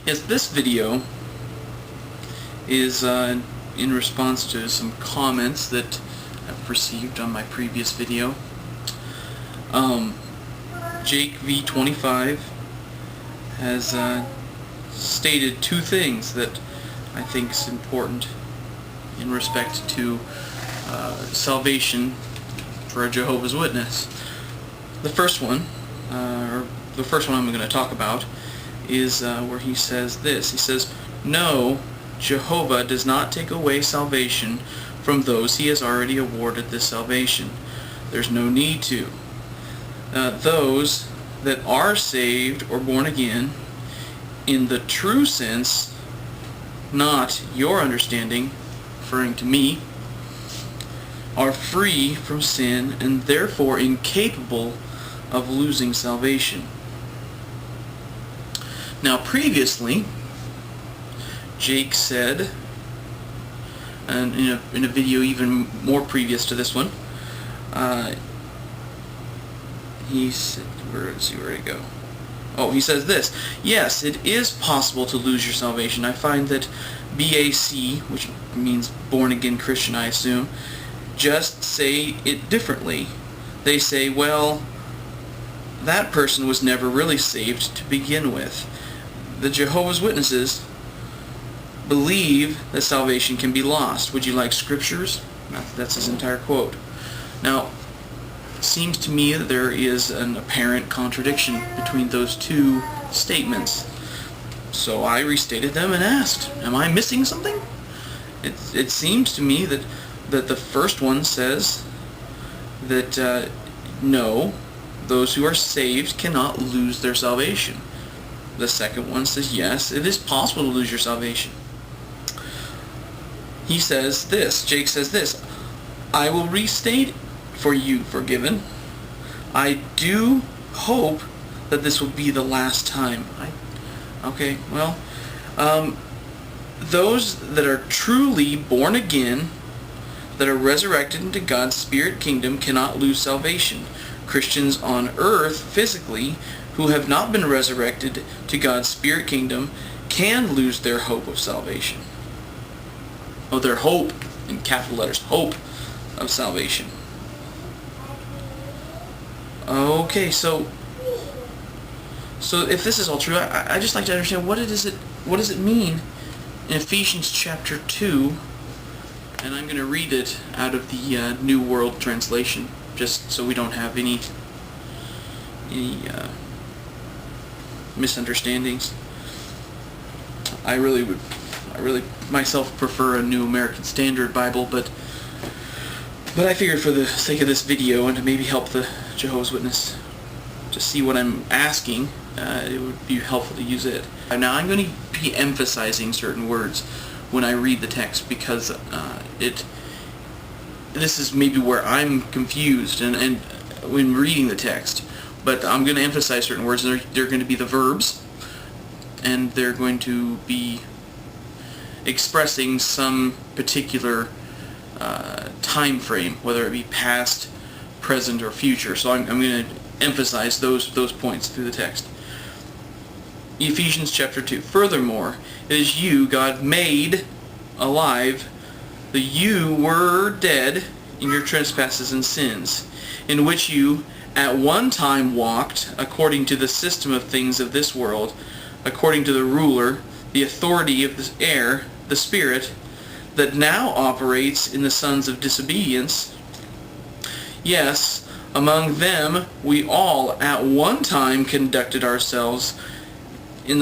Yes, this video is in response to some comments that I've received on my previous video. Jake V25 has stated two things that I think is important in respect to salvation for a Jehovah's Witness. The first one, I'm going to talk about, is where he says this. He says, "No, Jehovah does not take away salvation from those he has already awarded this salvation. There's no need to. Those that are saved or born again, in the true sense, not your understanding," referring to me, "are free from sin and therefore incapable of losing salvation." Now previously, Jake said, and in a video even more previous to this one, he said, where to go? Oh, he says this: "Yes, it is possible to lose your salvation. I find that BAC, which means born again Christian, I assume, just say it differently. They say, well, that person was never really saved to begin with. The Jehovah's Witnesses believe that salvation can be lost. Would you like scriptures?" That's his entire quote. Now, it seems to me that there is an apparent contradiction between those two statements. So I restated them and asked, am I missing something? It seems to me that the first one says that no, those who are saved cannot lose their salvation. The second one says, yes, it is possible to lose your salvation. He says this, Jake says this: "I will restate for you forgiven. I do hope that this will be the last time." Okay, well, those that are truly born again, that are resurrected into God's spirit kingdom, cannot lose salvation. Christians on earth, physically, who have not been resurrected to God's spirit kingdom, can lose their hope of salvation. Oh, their hope, in capital letters, hope of salvation. Okay, so if this is all true, I just like to understand what does it mean in Ephesians chapter 2, and I'm going to read it out of the New World Translation, just so we don't have any misunderstandings. I really myself prefer a New American Standard Bible, but I figured for the sake of this video and to maybe help the Jehovah's Witness to see what I'm asking, it would be helpful to use it. Now I'm going to be emphasizing certain words when I read the text, because this is maybe where I'm confused and when reading the text. But I'm going to emphasize certain words, and they're going to be the verbs, and they're going to be expressing some particular time frame, whether it be past, present, or future. So I'm going to emphasize those points through the text. Ephesians chapter 2. "Furthermore, it is you God made alive, that you were dead in your trespasses and sins, in which you at one time walked according to the system of things of this world, according to the ruler, the authority of the air, the Spirit, that now operates in the sons of disobedience. Yes, among them we all at one time conducted ourselves in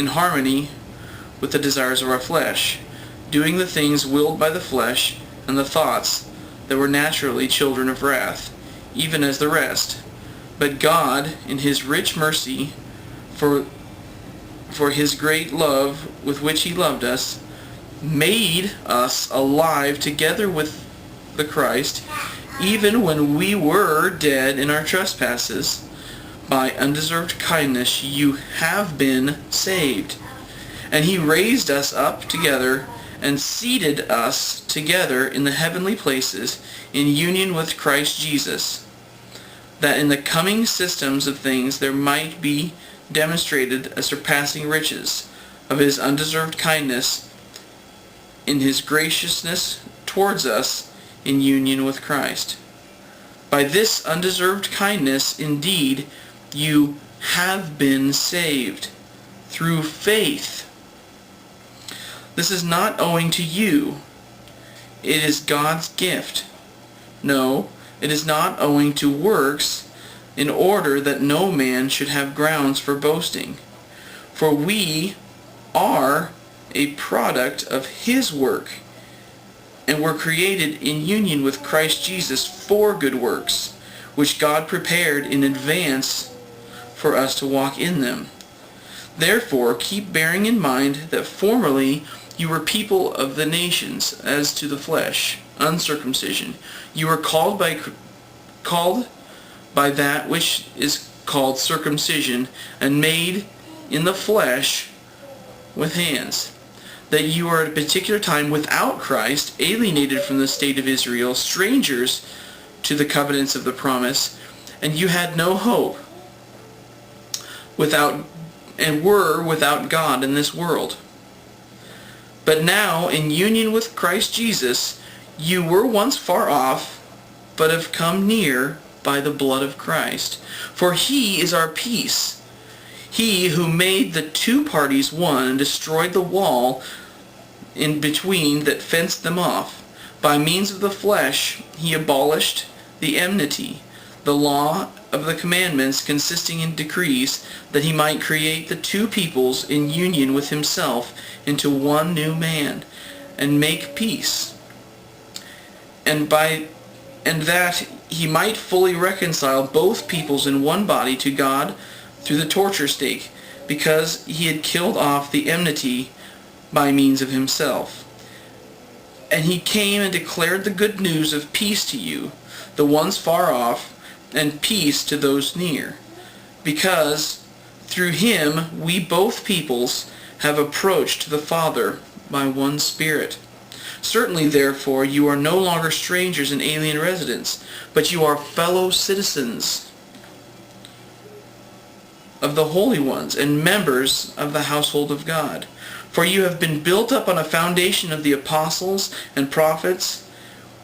harmony with the desires of our flesh, doing the things willed by the flesh and the thoughts that were naturally children of wrath, even as the rest. But God, in His rich mercy, for His great love with which He loved us, made us alive together with the Christ, even when we were dead in our trespasses. By undeserved kindness you have been saved. And He raised us up together and seated us together in the heavenly places in union with Christ Jesus, that in the coming systems of things there might be demonstrated a surpassing riches of his undeserved kindness in his graciousness towards us in union with Christ. By this undeserved kindness, indeed, you have been saved through faith. This is not owing to you. It is God's gift. No, it is not owing to works, in order that no man should have grounds for boasting. For we are a product of his work, and were created in union with Christ Jesus for good works, which God prepared in advance for us to walk in them. Therefore, keep bearing in mind that formerly you were people of the nations, as to the flesh, uncircumcision. You were called by that which is called circumcision, and made in the flesh with hands. That you are at a particular time without Christ, alienated from the state of Israel, strangers to the covenants of the promise, and you had no hope, and were without God in this world. But now, in union with Christ Jesus, you were once far off, but have come near by the blood of Christ. For he is our peace, he who made the two parties one, and destroyed the wall in between that fenced them off. By means of the flesh he abolished the enmity, the law of the commandments consisting in decrees, that he might create the two peoples in union with himself into one new man, and make peace, and that he might fully reconcile both peoples in one body to God through the torture stake, because he had killed off the enmity by means of himself. And he came and declared the good news of peace to you, the ones far off, and peace to those near, because through him we both peoples have approached the Father by one Spirit. Certainly, therefore, you are no longer strangers and alien residents, but you are fellow citizens of the holy ones and members of the household of God. For you have been built up on a foundation of the apostles and prophets,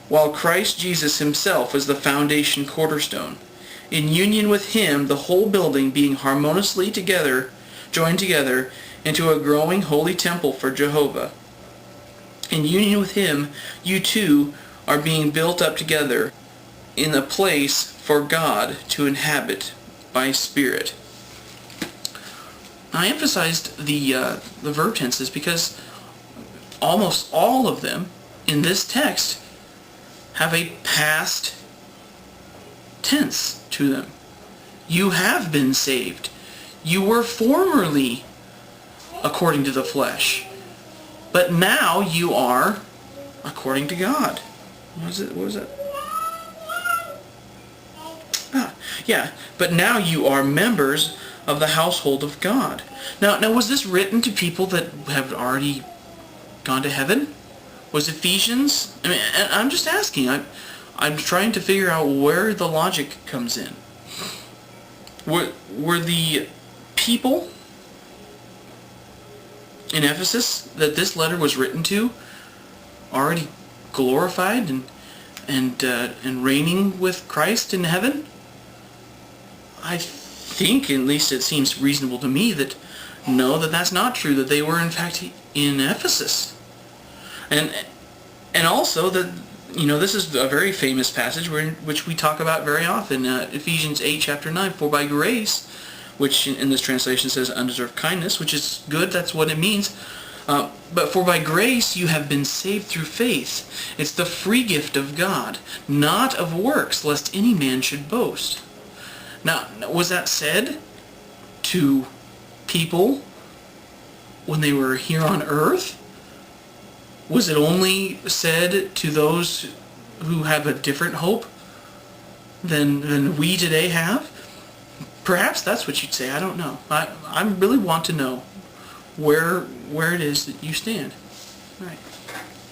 while Christ Jesus himself is the foundation cornerstone. In union with him, the whole building being harmoniously joined together into a growing holy temple for Jehovah. In union with him, you too are being built up together in a place for God to inhabit by Spirit. I emphasized the verb tenses because almost all of them in this text have a past tense to them. You have been saved. You were formerly according to the flesh, but now you are according to God. What was it? Yeah, but now you are members of the household of God. Now, was this written to people that have already gone to heaven? Was Ephesians? I mean, I'm just asking. I'm trying to figure out where the logic comes in. Were the people in Ephesus that this letter was written to already glorified and reigning with Christ in heaven? I think, at least it seems reasonable to me, that no, that's not true, that they were in fact in Ephesus. And also that, this is a very famous passage which we talk about very often, Ephesians 8, chapter 9, for by grace, which in this translation says undeserved kindness, which is good, that's what it means. But for by grace you have been saved through faith. It's the free gift of God, not of works, lest any man should boast. Now, was that said to people when they were here on earth? Was it only said to those who have a different hope than we today have? Perhaps that's what you'd say. I don't know. I really want to know where it is that you stand. All right.